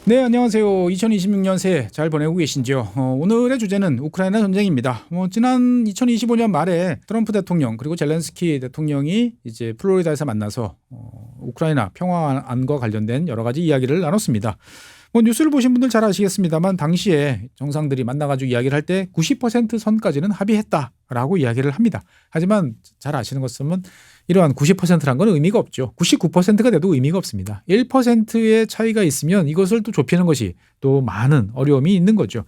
네, 안녕하세요. 2026년 새해 잘 보내고 계신지요? 오늘의 주제는 우크라이나 전쟁입니다. 지난 2025년 말에 트럼프 대통령 그리고 젤렌스키 대통령이 이제 플로리다에서 만나서 우크라이나 평화안과 관련된 여러 가지 이야기를 나눴습니다. 뉴스를 보신 분들 잘 아시겠습니다만 당시에 정상들이 만나가지고 이야기를 할 때 90% 선까지는 합의했다라고 이야기를 합니다. 하지만 잘 아시는 것은 이러한 90%란 건 의미가 없죠. 99%가 돼도 의미가 없습니다. 1%의 차이가 있으면 이것을 또 좁히는 것이 또 많은 어려움이 있는 거죠.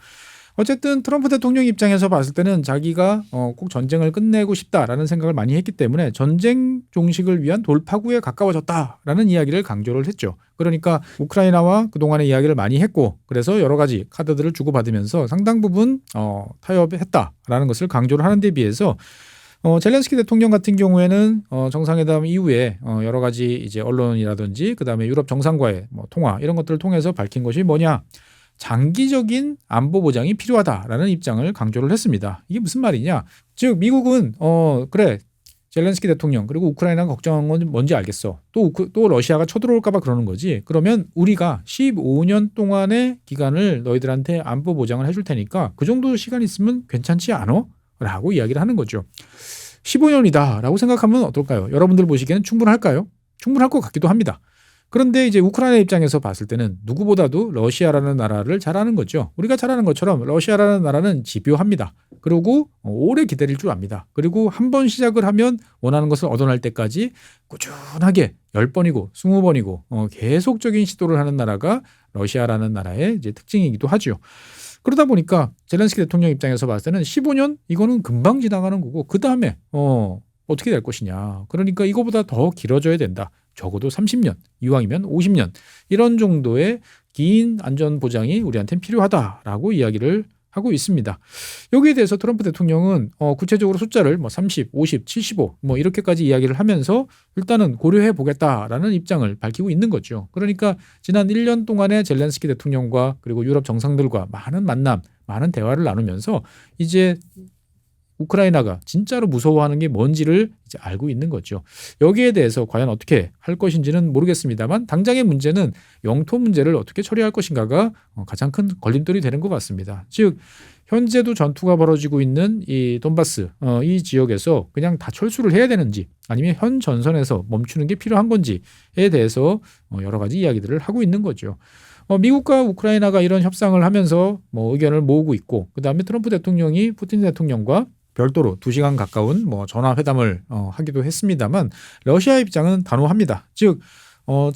어쨌든 트럼프 대통령 입장에서 봤을 때는 자기가 꼭 전쟁을 끝내고 싶다라는 생각을 많이 했기 때문에 전쟁 종식을 위한 돌파구에 가까워졌다라는 이야기를 강조를 했죠. 그러니까 우크라이나와 그동안의 이야기를 많이 했고 그래서 여러 가지 카드들을 주고받으면서 상당 부분 타협했다라는 것을 강조를 하는 데 비해서 젤렌스키 대통령 같은 경우에는 정상회담 이후에 여러 가지 이제 언론이라든지 그다음에 유럽 정상과의 통화 이런 것들을 통해서 밝힌 것이 뭐냐? 장기적인 안보 보장이 필요하다라는 입장을 강조를 했습니다. 이게 무슨 말이냐? 즉 미국은 그래 젤렌스키 대통령 그리고 우크라이나가 걱정한 건 뭔지 알겠어. 또 러시아가 쳐들어올까 봐 그러는 거지. 그러면 우리가 15년 동안의 기간을 너희들한테 안보 보장을 해줄 테니까 그 정도 시간 있으면 괜찮지 않아? 라고 이야기를 하는 거죠. 15년이다 라고 생각하면 어떨까요? 여러분들 보시기에는 충분할까요? 충분할 것 같기도 합니다. 그런데 이제 우크라이나 입장에서 봤을 때는 누구보다도 러시아라는 나라를 잘 아는 거죠. 우리가 잘 아는 것처럼 러시아라는 나라는 집요합니다. 그리고 오래 기다릴 줄 압니다. 그리고 한 번 시작을 하면 원하는 것을 얻어낼 때까지 꾸준하게 10번이고 20번이고 계속적인 시도를 하는 나라가 러시아라는 나라의 이제 특징이기도 하죠. 그러다 보니까 젤렌스키 대통령 입장에서 봤을 때는 15년 이거는 금방 지나가는 거고 그다음에 어떻게 될 것이냐. 그러니까 이거보다 더 길어져야 된다. 적어도 30년, 이왕이면 50년 이런 정도의 긴 안전 보장이 우리한테는 필요하다라고 이야기를 하고 있습니다. 여기에 대해서 트럼프 대통령은 구체적으로 숫자를 30, 50, 75 이렇게까지 이야기를 하면서 일단은 고려해 보겠다라는 입장을 밝히고 있는 거죠. 그러니까 지난 1년 동안의 젤렌스키 대통령과 그리고 유럽 정상들과 많은 만남, 많은 대화를 나누면서 이제 우크라이나가 진짜로 무서워하는 게 뭔지를 이제 알고 있는 거죠. 여기에 대해서 과연 어떻게 할 것인지는 모르겠습니다만 당장의 문제는 영토 문제를 어떻게 처리할 것인가가 가장 큰 걸림돌이 되는 것 같습니다. 즉 현재도 전투가 벌어지고 있는 이 돈바스 이 지역에서 그냥 다 철수를 해야 되는지 아니면 현 전선에서 멈추는 게 필요한 건지에 대해서 여러 가지 이야기들을 하고 있는 거죠. 미국과 우크라이나가 이런 협상을 하면서 의견을 모으고 있고 그다음에 트럼프 대통령이 푸틴 대통령과 별도로 2시간 가까운 전화 회담을 하기도 했습니다만 러시아 입장은 단호합니다. 즉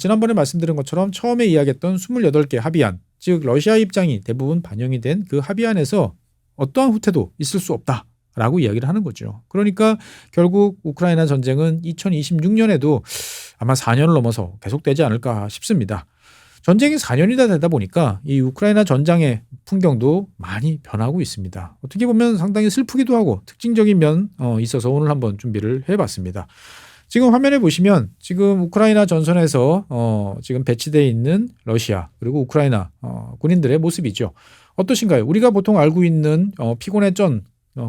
지난번에 말씀드린 것처럼 처음에 이야기했던 28개 합의안, 즉 러시아 입장이 대부분 반영이 된 그 합의안에서 어떠한 후퇴도 있을 수 없다라고 이야기를 하는 거죠. 그러니까 결국 우크라이나 전쟁은 2026년에도 아마 4년을 넘어서 계속되지 않을까 싶습니다. 전쟁이 4년이나 되다 보니까 이 우크라이나 전장의 풍경도 많이 변하고 있습니다. 어떻게 보면 상당히 슬프기도 하고 특징적인 면 있어서 오늘 한번 준비를 해봤습니다. 지금 화면에 보시면 지금 우크라이나 전선에서 지금 배치되어 있는 러시아 그리고 우크라이나 군인들의 모습이죠. 어떠신가요? 우리가 보통 알고 있는 피곤의 쩐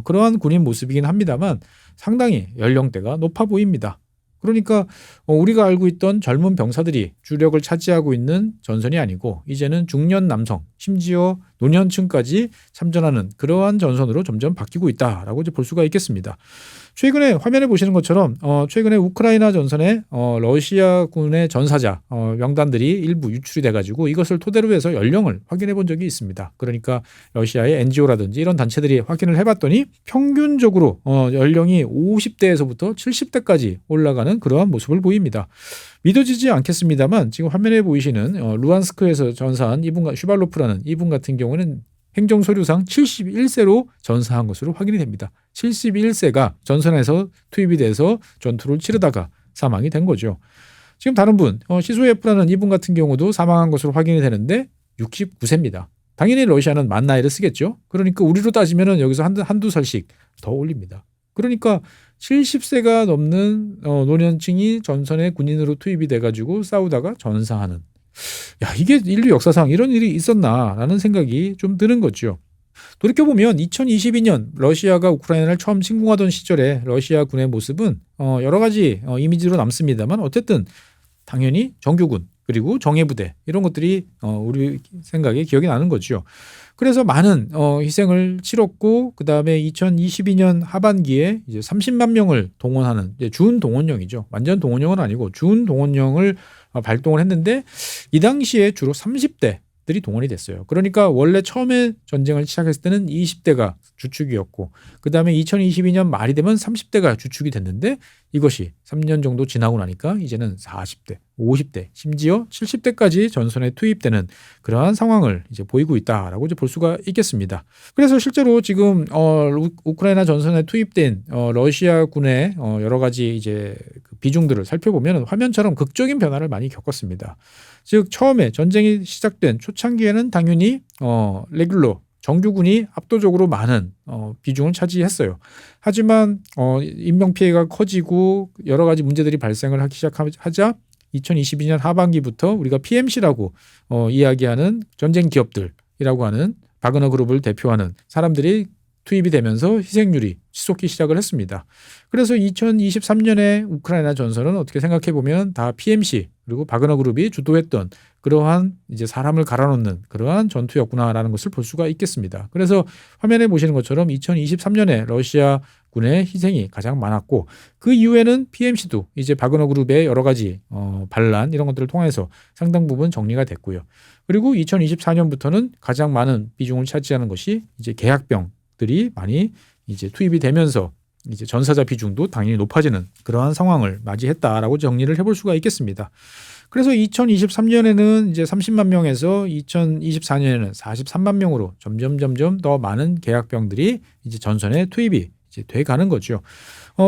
그러한 군인 모습이긴 합니다만 상당히 연령대가 높아 보입니다. 그러니까 우리가 알고 있던 젊은 병사들이 주력을 차지하고 있는 전선이 아니고 이제는 중년 남성 심지어 노년층까지 참전하는 그러한 전선으로 점점 바뀌고 있다라고 이제 볼 수가 있겠습니다. 최근에 화면에 보시는 것처럼 최근에 우크라이나 전선에 러시아군의 전사자 명단들이 일부 유출이 돼가지고 이것을 토대로 해서 연령을 확인해 본 적이 있습니다. 그러니까 러시아의 NGO라든지 이런 단체들이 확인을 해봤더니 평균적으로 연령이 50대에서부터 70대까지 올라가는 그러한 모습을 보입니다. 믿어지지 않겠습니다만 지금 화면에 보이시는 루안스크에서 전사한 이분 슈발로프라는 이분 같은 경우는 행정서류상 71세로 전사한 것으로 확인이 됩니다. 71세가 전선에서 투입이 돼서 전투를 치르다가 사망이 된 거죠. 지금 다른 분 시소예프라는 이분 같은 경우도 사망한 것으로 확인이 되는데 69세입니다. 당연히 러시아는 만 나이를 쓰겠죠. 그러니까 우리로 따지면 여기서 한두 살씩 더 올립니다. 그러니까 70세가 넘는 노년층이 전선에 군인으로 투입이 돼가지고 싸우다가 전사하는. 야, 이게 인류 역사상 이런 일이 있었나라는 생각이 좀 드는 거죠. 돌이켜보면 2022년 러시아가 우크라이나를 처음 침공하던 시절에 러시아 군의 모습은 여러 가지 이미지로 남습니다만 어쨌든 당연히 정규군 그리고 정예부대 이런 것들이 우리 생각에 기억이 나는 거죠. 그래서 많은 희생을 치렀고 그다음에 2022년 하반기에 이제 30만 명을 동원하는 이제 준 동원령이죠. 완전 동원령은 아니고 준 동원령을 발동을 했는데 이 당시에 주로 30대들이 동원이 됐어요. 그러니까 원래 처음에 전쟁을 시작했을 때는 20대가 주축이었고 그다음에 2022년 말이 되면 30대가 주축이 됐는데 이것이 3년 정도 지나고 나니까 이제는 40대, 50대, 심지어 70대까지 전선에 투입되는 그러한 상황을 이제 보이고 있다라고 이제 볼 수가 있겠습니다. 그래서 실제로 지금 우크라이나 전선에 투입된 러시아군의 여러 가지 이제 그 비중들을 살펴보면 화면처럼 극적인 변화를 많이 겪었습니다. 즉 처음에 전쟁이 시작된 초창기에는 당연히 레귤러 정규군이 압도적으로 많은 비중을 차지했어요. 하지만 인명 피해가 커지고 여러 가지 문제들이 발생을 하기 시작하자 2022년 하반기부터 우리가 PMC라고 이야기하는 전쟁 기업들이라고 하는 바그너 그룹을 대표하는 사람들이 투입이 되면서 희생률이 치솟기 시작을 했습니다. 그래서 2023년에 우크라이나 전선은 어떻게 생각해 보면 다 PMC 그리고 바그너 그룹이 주도했던 그러한 이제 사람을 갈아놓는 그러한 전투였구나라는 것을 볼 수가 있겠습니다. 그래서 화면에 보시는 것처럼 2023년에 러시아군의 희생이 가장 많았고 그 이후에는 PMC도 이제 바그너 그룹의 여러 가지 반란 이런 것들을 통해서 상당 부분 정리가 됐고요. 그리고 2024년부터는 가장 많은 비중을 차지하는 것이 이제 계약병들이 많이 이제 투입이 되면서 이제 전사자 비중도 당연히 높아지는 그러한 상황을 맞이했다라고 정리를 해볼 수가 있겠습니다. 그래서 2023년에는 이제 30만 명에서 2024년에는 43만 명으로 점점 더 많은 계약병들이 이제 전선에 투입이 이제 돼 가는 거죠.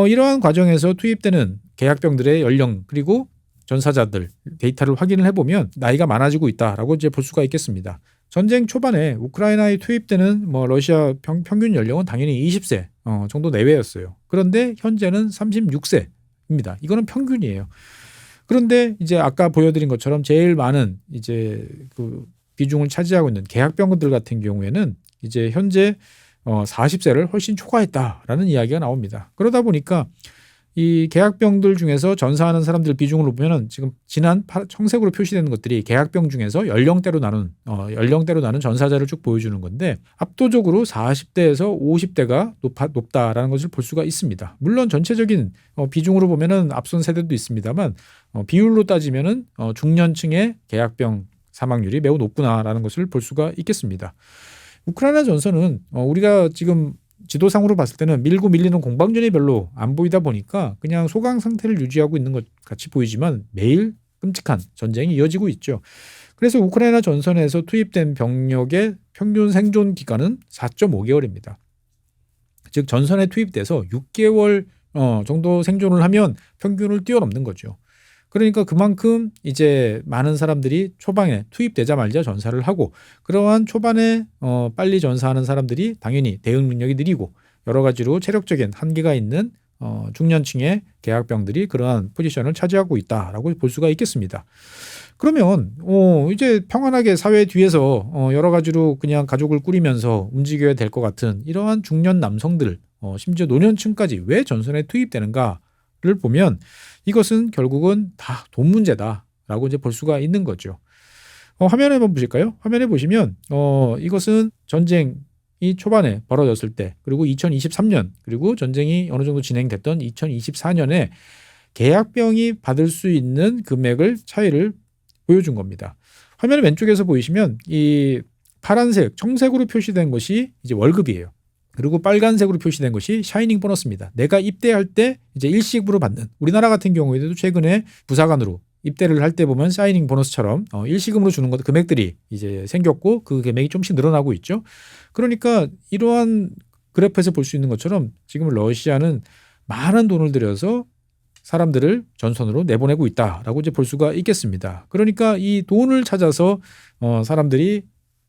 이러한 과정에서 투입되는 계약병들의 연령 그리고 전사자들 데이터를 확인을 해보면 나이가 많아지고 있다라고 이제 볼 수가 있겠습니다. 전쟁 초반에 우크라이나에 투입되는 러시아 평균 연령은 당연히 20세 정도 내외였어요. 그런데 현재는 36세입니다. 이거는 평균이에요. 그런데 이제 아까 보여드린 것처럼 제일 많은 이제 그 비중을 차지하고 있는 계약병들 같은 경우에는 이제 현재 40세를 훨씬 초과했다라는 이야기가 나옵니다. 그러다 보니까 이 계약병들 중에서 전사하는 사람들 비중으로 보면은 지금 진한 청색으로 표시되는 것들이 계약병 중에서 연령대로 나눈 전사자를 쭉 보여주는 건데 압도적으로 40대에서 50대가 높다라는 것을 볼 수가 있습니다. 물론 전체적인 비중으로 보면은 앞선 세대도 있습니다만 비율로 따지면은 중년층의 계약병 사망률이 매우 높구나라는 것을 볼 수가 있겠습니다. 우크라이나 전선은 우리가 지금 지도상으로 봤을 때는 밀고 밀리는 공방전이 별로 안 보이다 보니까 그냥 소강 상태를 유지하고 있는 것 같이 보이지만 매일 끔찍한 전쟁이 이어지고 있죠. 그래서 우크라이나 전선에서 투입된 병력의 평균 생존 기간은 4.5개월입니다. 즉 전선에 투입돼서 6개월 정도 생존을 하면 평균을 뛰어넘는 거죠. 그러니까 그만큼 이제 많은 사람들이 초반에 투입되자마자 전사를 하고 그러한 초반에 빨리 전사하는 사람들이 당연히 대응 능력이 느리고 여러 가지로 체력적인 한계가 있는 중년층의 계약병들이 그러한 포지션을 차지하고 있다라고 볼 수가 있겠습니다. 그러면 이제 평안하게 사회 뒤에서 여러 가지로 그냥 가족을 꾸리면서 움직여야 될 것 같은 이러한 중년 남성들 심지어 노년층까지 왜 전선에 투입되는가를 보면 이것은 결국은 다 돈 문제다라고 이제 볼 수가 있는 거죠. 화면에 한번 보실까요? 화면에 보시면 이것은 전쟁이 초반에 벌어졌을 때 그리고 2023년 그리고 전쟁이 어느 정도 진행됐던 2024년에 계약병이 받을 수 있는 금액을 차이를 보여준 겁니다. 화면 왼쪽에서 보이시면 이 파란색, 청색으로 표시된 것이 이제 월급이에요. 그리고 빨간색으로 표시된 것이 샤이닝 보너스입니다. 내가 입대할 때 이제 일시급으로 받는 우리나라 같은 경우에도 최근에 부사관으로 입대를 할 때 보면 샤이닝 보너스처럼 일시금으로 주는 것 금액들이 이제 생겼고 그 금액이 좀씩 늘어나고 있죠. 그러니까 이러한 그래프에서 볼 수 있는 것처럼 지금 러시아는 많은 돈을 들여서 사람들을 전선으로 내보내고 있다라고 이제 볼 수가 있겠습니다. 그러니까 이 돈을 찾아서 사람들이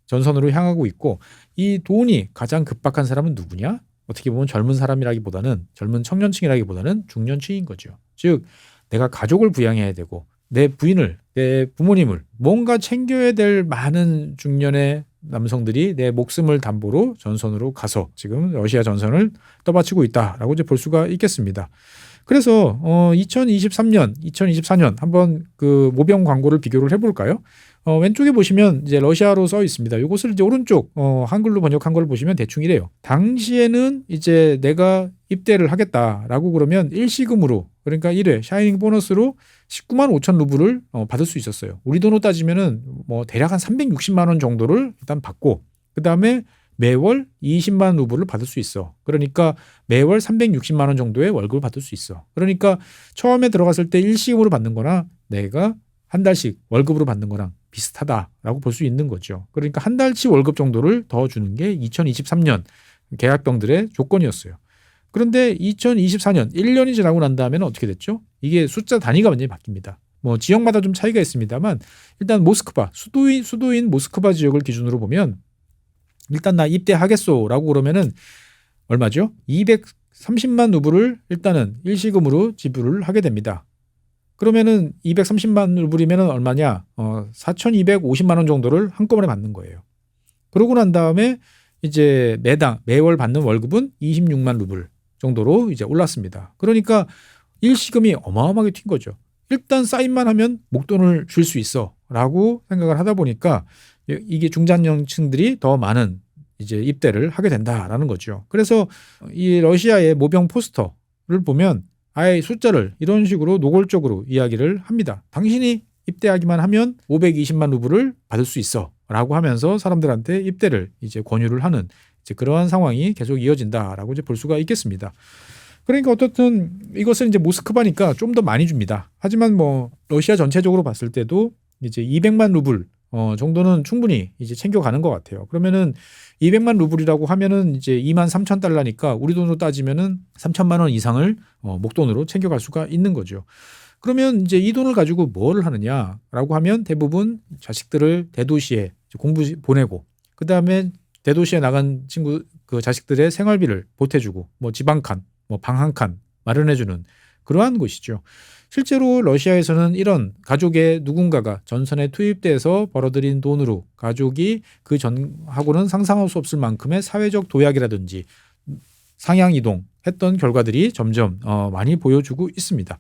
전선으로 향하고 있고 이 돈이 가장 급박한 사람은 누구냐? 어떻게 보면 젊은 사람이라기보다는 젊은 청년층이라기보다는 중년층인 거죠. 즉 내가 가족을 부양해야 되고 내 부인을 내 부모님을 뭔가 챙겨야 될 많은 중년의 남성들이 내 목숨을 담보로 전선으로 가서 지금 러시아 전선을 떠받치고 있다라고 이제 볼 수가 있겠습니다. 그래서 2023년, 2024년 한번 그 모병 광고를 비교를 해볼까요? 왼쪽에 보시면 이제 러시아로 써 있습니다. 이것을 이제 오른쪽 한글로 번역한 걸 보시면 대충 이래요. 당시에는 이제 내가 입대를 하겠다라고 그러면 일시금으로, 그러니까 1회 샤이닝 보너스로 19만 5천 루블을 받을 수 있었어요. 우리 돈으로 따지면은 뭐 대략 한 360만 원 정도를 일단 받고, 그 다음에 매월 20만 루블을 받을 수 있어. 그러니까 매월 360만 원 정도의 월급을 받을 수 있어. 그러니까 처음에 들어갔을 때 일시금으로 받는 거나 내가 한 달씩 월급으로 받는 거랑 비슷하다라고 볼 수 있는 거죠. 그러니까 한 달치 월급 정도를 더 주는 게 2023년 계약병들의 조건이었어요. 그런데 2024년 1년이 지나고 난 다음에는 어떻게 됐죠? 이게 숫자 단위가 완전히 바뀝니다. 뭐 지역마다 좀 차이가 있습니다만 일단 모스크바, 수도인 모스크바 지역을 기준으로 보면 일단 나 입대하겠소라고 그러면은 얼마죠? 230만 루블을 일단은 일시금으로 지불을 하게 됩니다. 그러면은 230만 루블이면은 얼마냐? 4,250만 원 정도를 한꺼번에 받는 거예요. 그러고 난 다음에 이제 매월 받는 월급은 26만 루블 정도로 이제 올랐습니다. 그러니까 일시금이 어마어마하게 튄 거죠. 일단 사인만 하면 목돈을 줄 수 있어라고 생각을 하다 보니까 이게 중장년층들이 더 많은 이제 입대를 하게 된다라는 거죠. 그래서 이 러시아의 모병 포스터를 보면 아예 숫자를 이런 식으로 노골적으로 이야기를 합니다. 당신이 입대하기만 하면 520만 루블을 받을 수 있어라고 하면서 사람들한테 입대를 이제 권유를 하는 이제 그러한 상황이 계속 이어진다라고 이제 볼 수가 있겠습니다. 그러니까 어떻든 이것은 이제 모스크바니까 좀 더 많이 줍니다. 하지만 뭐 러시아 전체적으로 봤을 때도 이제 200만 루블 정도는 충분히 이제 챙겨가는 것 같아요. 그러면은 200만 루블이라고 하면은 이제 2만 3천 달러니까 우리 돈으로 따지면은 3천만 원 이상을 목돈으로 챙겨갈 수가 있는 거죠. 그러면 이제 이 돈을 가지고 뭘 하느냐라고 하면 대부분 자식들을 대도시에 공부 보내고, 그 다음에 대도시에 나간 친구 그 자식들의 생활비를 보태주고, 뭐 집 한 칸, 뭐 방 한 칸 마련해주는 그러한 곳이죠. 실제로 러시아에서는 이런 가족의 누군가가 전선에 투입돼서 벌어들인 돈으로 가족이 그 전하고는 상상할 수 없을 만큼의 사회적 도약이라든지 상향 이동했던 결과들이 점점 많이 보여주고 있습니다.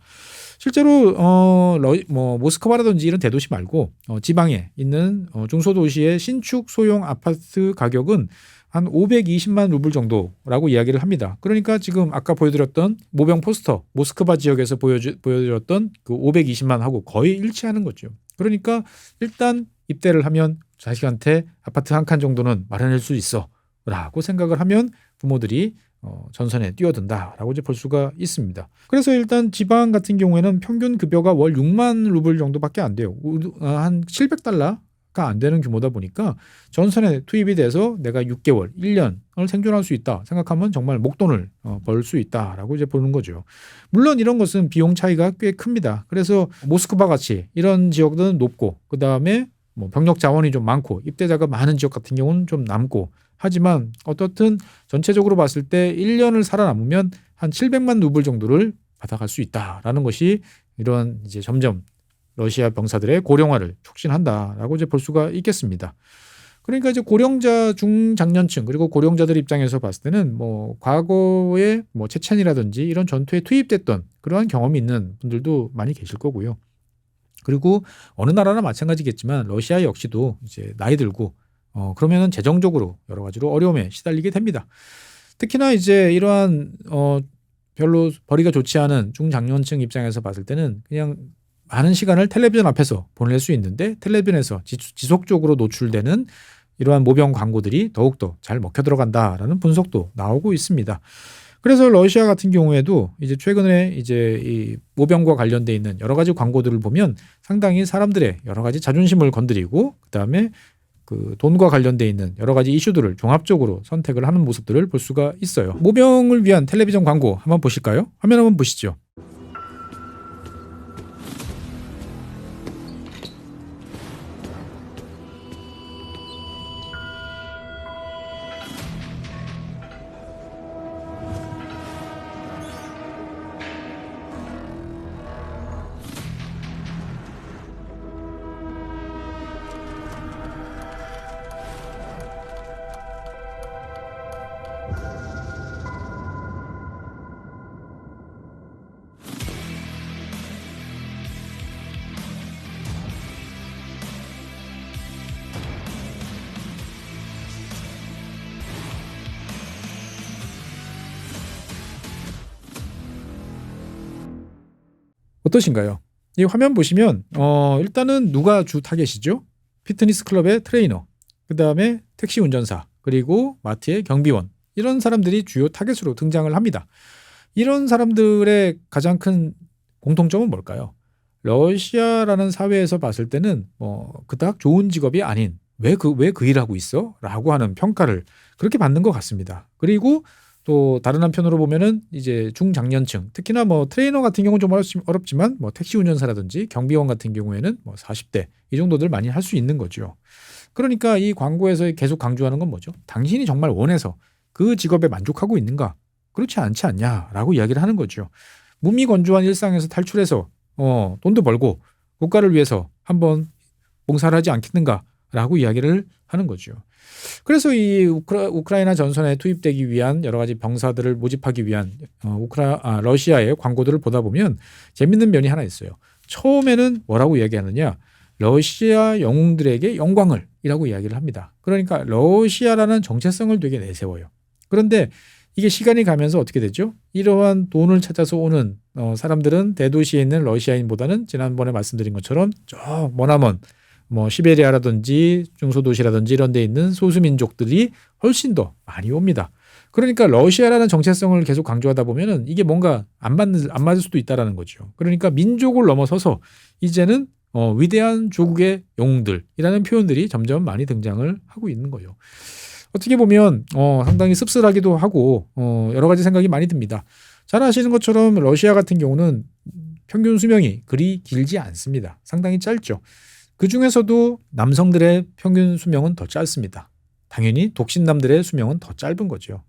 실제로 뭐 모스크바라든지 이런 대도시 말고 지방에 있는 중소도시의 신축 소형 아파트 가격은 한 520만 루블 정도라고 이야기를 합니다. 그러니까 지금 아까 보여드렸던 모병 포스터 모스크바 지역에서 보여드렸던 그 520만 하고 거의 일치하는 거죠. 그러니까 일단 입대를 하면 자식한테 아파트 한 칸 정도는 마련할 수 있어라고 생각을 하면 부모들이 전선에 뛰어든다라고 이제 볼 수가 있습니다. 그래서 일단 지방 같은 경우에는 평균 급여가 월 6만 루블 정도밖에 안 돼요. 한 700달러 안 되는 규모다 보니까 전선에 투입이 돼서 내가 6개월, 1년을 생존할 수 있다 생각하면 정말 목돈을 벌 수 있다라고 이제 보는 거죠. 물론 이런 것은 비용 차이가 꽤 큽니다. 그래서 모스크바 같이 이런 지역들은 높고, 그 다음에 뭐 병력 자원이 좀 많고 입대자가 많은 지역 같은 경우는 좀 남고, 하지만 어떻든 전체적으로 봤을 때 1년을 살아남으면 한 700만 루블 정도를 받아갈 수 있다라는 것이 이런 이제 점점 러시아 병사들의 고령화를 촉진한다라고 이제 볼 수가 있겠습니다. 그러니까 이제 고령자 중장년층 그리고 고령자들 입장에서 봤을 때는 뭐 과거에 뭐 체첸이라든지 이런 전투에 투입됐던 그러한 경험이 있는 분들도 많이 계실 거고요. 그리고 어느 나라나 마찬가지겠지만 러시아 역시도 이제 나이 들고 그러면은 재정적으로 여러 가지로 어려움에 시달리게 됩니다. 특히나 이제 이러한 별로 벌이가 좋지 않은 중장년층 입장에서 봤을 때는 그냥 많은 시간을 텔레비전 앞에서 보낼 수 있는데 텔레비전에서 지속적으로 노출되는 이러한 모병 광고들이 더욱더 잘 먹혀 들어간다라는 분석도 나오고 있습니다. 그래서 러시아 같은 경우에도 이제 최근에 이제 이 모병과 관련돼 있는 여러 가지 광고들을 보면 상당히 사람들의 여러 가지 자존심을 건드리고, 그다음에 그 돈과 관련돼 있는 여러 가지 이슈들을 종합적으로 선택을 하는 모습들을 볼 수가 있어요. 모병을 위한 텔레비전 광고 한번 보실까요? 화면 한번 보시죠. 어떠신가요? 이 화면 보시면 일단은 누가 주 타겟이죠? 피트니스 클럽의 트레이너, 그 다음에 택시 운전사, 그리고 마트의 경비원, 이런 사람들이 주요 타겟으로 등장을 합니다. 이런 사람들의 가장 큰 공통점은 뭘까요? 러시아라는 사회에서 봤을 때는 그닥 좋은 직업이 아닌 왜 그 일하고 있어? 라고 하는 평가를 그렇게 받는 것 같습니다. 그리고 또 다른 한편으로 보면은 이제 중장년층, 특히나 트레이너 같은 경우는 좀 어렵지만 택시 운전사라든지 경비원 같은 경우에는 40대 이 정도들 많이 할 수 있는 거죠. 그러니까 이 광고에서 계속 강조하는 건 뭐죠? 당신이 정말 원해서 그 직업에 만족하고 있는가? 그렇지 않지 않냐라고 이야기를 하는 거죠. 무미건조한 일상에서 탈출해서 돈도 벌고 국가를 위해서 한번 봉사를 하지 않겠는가라고 이야기를 하는 거죠. 그래서 이 우크라이나 전선에 투입되기 위한 여러 가지 병사들을 모집하기 위한 러시아의 광고들을 보다 보면 재밌는 면이 하나 있어요. 처음에는 뭐라고 이야기하느냐? 러시아 영웅들에게 영광을 이라고 이야기를 합니다. 그러니까 러시아라는 정체성을 되게 내세워요. 그런데 이게 시간이 가면서 어떻게 되죠? 이러한 돈을 찾아서 오는 사람들은 대도시에 있는 러시아인보다는 지난번에 말씀드린 것처럼 저 머나먼 시베리아라든지 중소도시라든지 이런 데 있는 소수민족들이 훨씬 더 많이 옵니다. 그러니까 러시아라는 정체성을 계속 강조하다 보면은 이게 뭔가 안 맞을 수도 있다라는 거죠. 그러니까 민족을 넘어서서 이제는 위대한 조국의 영웅들이라는 표현들이 점점 많이 등장을 하고 있는 거예요. 어떻게 보면 상당히 씁쓸하기도 하고 여러 가지 생각이 많이 듭니다. 잘 아시는 것처럼 러시아 같은 경우는 평균 수명이 그리 길지 않습니다. 상당히 짧죠. 그중에서도 남성들의 평균 수명은 더 짧습니다. 당연히 독신남들의 수명은 더 짧은 거죠.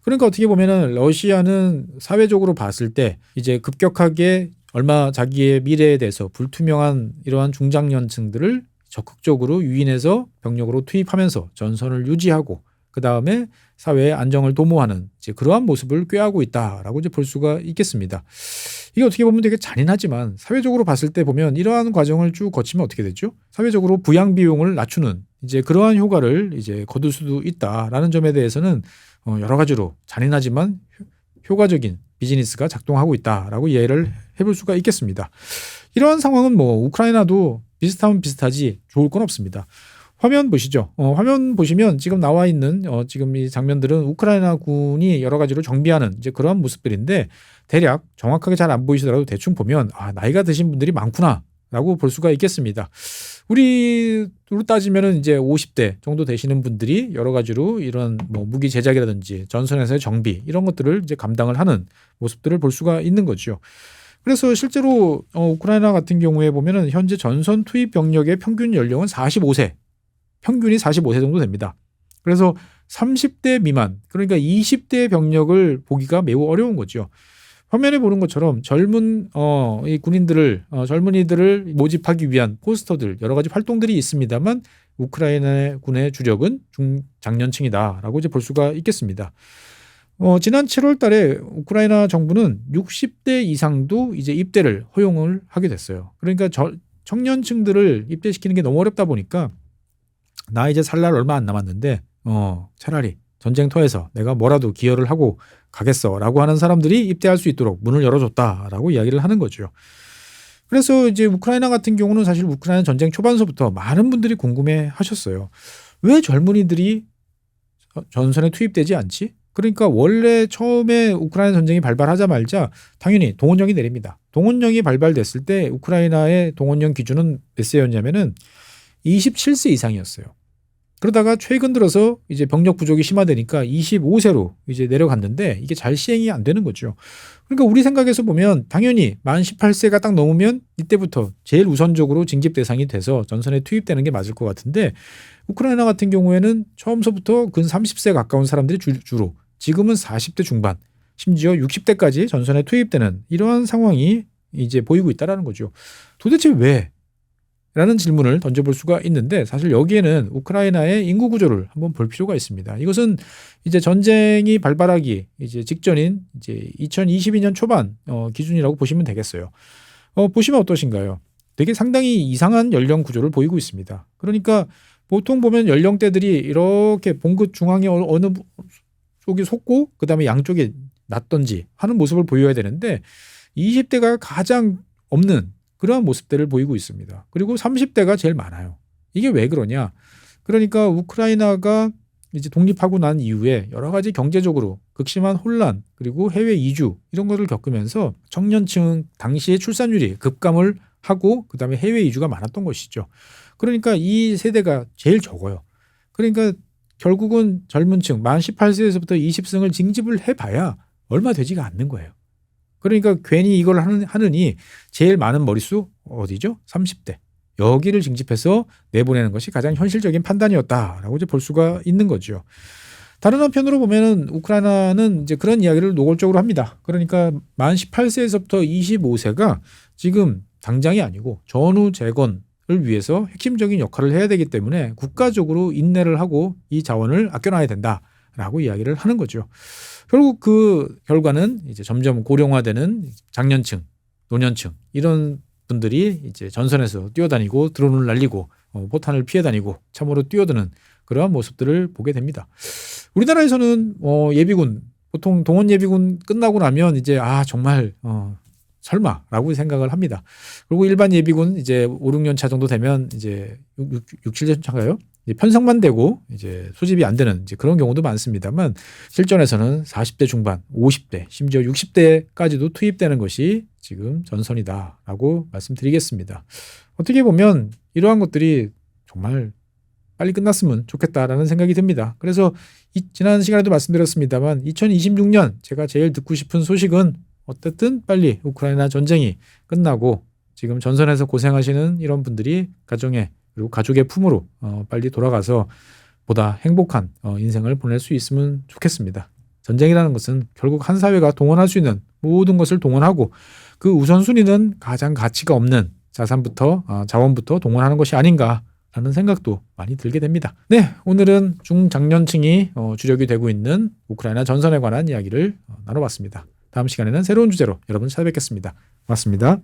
그러니까 어떻게 보면은 러시아는 사회적으로 봤을 때 이제 급격하게 얼마 자기의 미래에 대해서 불투명한 이러한 중장년층들을 적극적으로 유인해서 병력으로 투입하면서 전선을 유지하고 그 다음에 사회의 안정을 도모하는 이제 그러한 모습을 꾀하고 있다라고 이제 볼 수가 있겠습니다. 이게 어떻게 보면 되게 잔인하지만 사회적으로 봤을 때 보면 이러한 과정을 쭉 거치면 어떻게 되죠? 사회적으로 부양 비용을 낮추는 이제 그러한 효과를 이제 거둘 수도 있다라는 점에 대해서는 여러 가지로 잔인하지만 효과적인 비즈니스가 작동하고 있다라고 이해를 해볼 수가 있겠습니다. 이러한 상황은 우크라이나도 비슷하면 비슷하지 좋을 건 없습니다. 화면 보시죠. 화면 보시면 지금 나와 있는 지금 이 장면들은 우크라이나 군이 여러 가지로 정비하는 이제 그러한 모습들인데 대략 정확하게 잘 안 보이시더라도 대충 보면 나이가 드신 분들이 많구나라고 볼 수가 있겠습니다. 우리로 따지면은 이제 50대 정도 되시는 분들이 여러 가지로 이런 무기 제작이라든지 전선에서의 정비 이런 것들을 이제 감당을 하는 모습들을 볼 수가 있는 거죠. 그래서 실제로 우크라이나 같은 경우에 보면은 현재 전선 투입 병력의 평균 연령은 45세. 평균이 45세 정도 됩니다. 그래서 30대 미만, 그러니까 20대 병력을 보기가 매우 어려운 거죠. 화면에 보는 것처럼 젊은 이 군인들을 젊은이들을 모집하기 위한 포스터들 여러 가지 활동들이 있습니다만 우크라이나 군의 주력은 중장년층이다라고 이제 볼 수가 있겠습니다. 지난 7월 달에 우크라이나 정부는 60대 이상도 이제 입대를 허용을 하게 됐어요. 그러니까 청년층들을 입대시키는 게 너무 어렵다 보니까 나 이제 살 날 얼마 안 남았는데 차라리 전쟁터에서 내가 뭐라도 기여를 하고 가겠어라고 하는 사람들이 입대할 수 있도록 문을 열어줬다라고 이야기를 하는 거죠. 그래서 이제 우크라이나 같은 경우는 사실 우크라이나 전쟁 초반서부터 많은 분들이 궁금해하셨어요. 왜 젊은이들이 전선에 투입되지 않지? 그러니까 원래 처음에 우크라이나 전쟁이 발발하자마자 당연히 동원령이 내립니다. 동원령이 발발됐을 때 우크라이나의 동원령 기준은 몇 세였냐면은 27세 이상이었어요. 그러다가 최근 들어서 이제 병력 부족이 심화되니까 25세로 이제 내려갔는데 이게 잘 시행이 안 되는 거죠. 그러니까 우리 생각에서 보면 당연히 만 18세가 딱 넘으면 이때부터 제일 우선적으로 징집 대상이 돼서 전선에 투입되는 게 맞을 것 같은데 우크라이나 같은 경우에는 처음서부터 근 30세 가까운 사람들이 주로 지금은 40대 중반 심지어 60대까지 전선에 투입되는 이러한 상황이 이제 보이고 있다는 거죠. 도대체 왜? 라는 질문을 던져볼 수가 있는데 사실 여기에는 우크라이나의 인구 구조를 한번 볼 필요가 있습니다. 이것은 이제 전쟁이 발발하기 이제 직전인 이제 2022년 초반 기준이라고 보시면 되겠어요. 보시면 어떠신가요? 되게 상당히 이상한 연령 구조를 보이고 있습니다. 그러니까 보통 보면 연령대들이 이렇게 봉긋 중앙에 어느 쪽이 솟고 그다음에 양쪽에 낮던지 하는 모습을 보여야 되는데 20대가 가장 없는 그러한 모습들을 보이고 있습니다. 그리고 30대가 제일 많아요. 이게 왜 그러냐? 그러니까 우크라이나가 이제 독립하고 난 이후에 여러 가지 경제적으로 극심한 혼란 그리고 해외 이주 이런 것을 겪으면서 청년층 당시의 출산율이 급감을 하고 그다음에 해외 이주가 많았던 것이죠. 그러니까 이 세대가 제일 적어요. 그러니까 결국은 젊은 층 만 18세에서부터 20승을 징집을 해봐야 얼마 되지가 않는 거예요. 그러니까 괜히 이걸 하느니 제일 많은 머릿수 어디죠? 30대. 여기를 징집해서 내보내는 것이 가장 현실적인 판단이었다라고 이제 볼 수가 있는 거죠. 다른 한편으로 보면은 우크라이나는 이제 그런 이야기를 노골적으로 합니다. 그러니까 만 18세에서부터 25세가 지금 당장이 아니고 전후 재건을 위해서 핵심적인 역할을 해야 되기 때문에 국가적으로 인내를 하고 이 자원을 아껴놔야 된다라고 이야기를 하는 거죠. 결국 그 결과는 이제 점점 고령화되는 장년층, 노년층 이런 분들이 이제 전선에서 뛰어다니고 드론을 날리고 포탄을 피해 다니고 참으로 뛰어드는 그러한 모습들을 보게 됩니다. 우리나라에서는 예비군 보통 동원 예비군 끝나고 나면 이제 정말 설마라고 생각을 합니다. 그리고 일반 예비군 이제 5, 6년 차 정도 되면 이제 6, 7년 차가요? 편성만 되고 이제 소집이 안 되는 이제 그런 경우도 많습니다만 실전에서는 40대 중반, 50대, 심지어 60대까지도 투입되는 것이 지금 전선이다라고 말씀드리겠습니다. 어떻게 보면 이러한 것들이 정말 빨리 끝났으면 좋겠다라는 생각이 듭니다. 그래서 지난 시간에도 말씀드렸습니다만 2026년 제가 제일 듣고 싶은 소식은 어쨌든 빨리 우크라이나 전쟁이 끝나고 지금 전선에서 고생하시는 이런 분들이 가정에 그리고 가족의 품으로 빨리 돌아가서 보다 행복한 인생을 보낼 수 있으면 좋겠습니다. 전쟁이라는 것은 결국 한 사회가 동원할 수 있는 모든 것을 동원하고 그 우선순위는 가장 가치가 없는 자원부터 동원하는 것이 아닌가라는 생각도 많이 들게 됩니다. 네, 오늘은 중장년층이 주력이 되고 있는 우크라이나 전선에 관한 이야기를 나눠봤습니다. 다음 시간에는 새로운 주제로 여러분 찾아뵙겠습니다. 고맙습니다.